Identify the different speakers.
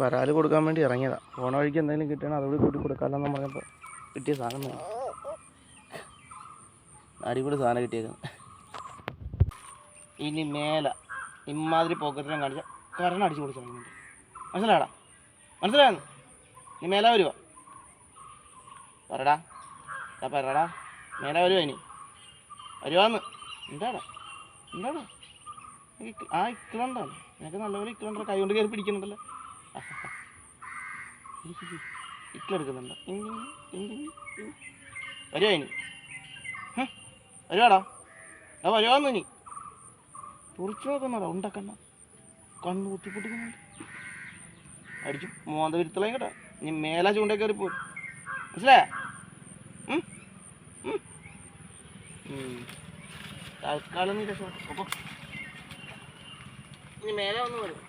Speaker 1: വരാൽ കൊടുക്കാൻ വേണ്ടി ഇറങ്ങിയതാണ്. പോണ വഴിക്ക് എന്തെങ്കിലും കിട്ടണം അതുകൂടി കൂട്ടി കൊടുക്കാമെന്ന് പറഞ്ഞപ്പോൾ കിട്ടിയ സാധനം വേണം. അടിപൊളി സാധനം കിട്ടിയേക്കുന്നത്. ഇനി മേലെ ഇമാതിരി പോക്കറ്റിലും കാണിച്ച കരണം അടിച്ചു കൊടുത്തു. മനസ്സിലാടാ? മനസ്സിലായെന്ന്? നീ മേലെ വരുവോ? പറടാ പറടാ, മേലെ വരുവോ? ഇനി വരുവാന്ന്. എന്താടാ എന്താടാ ആ ഇക്കളുണ്ടല്ലോ നിനക്ക് നല്ലപോലെ. ഇക്കളുണ്ടല്ലോ, കൈ കൊണ്ട് കയറി പിടിക്കുന്നുണ്ടല്ലോ. ഇക്കളെടുക്കുന്നുണ്ടോ? വരുവോ ഇനി? വരുവാടാ വരുവാന്ന്. ഇനി തുറച്ചു നോക്കുന്നടാ, ഉണ്ടക്കണ്ണ കണ്ണ് കുത്തിപ്പൊട്ടിക്കുന്നുണ്ട്. അടിച്ചു മോന്ത വിരുത്തളയും കേട്ടാ. ഇനി മേലെ ചൂണ്ടേ കയറി പോരും. മനസ്സിലായ? തൽക്കാലം നീ രക്ഷപ്പെട്ടു. ഇനി മേലെ വന്ന് വരും.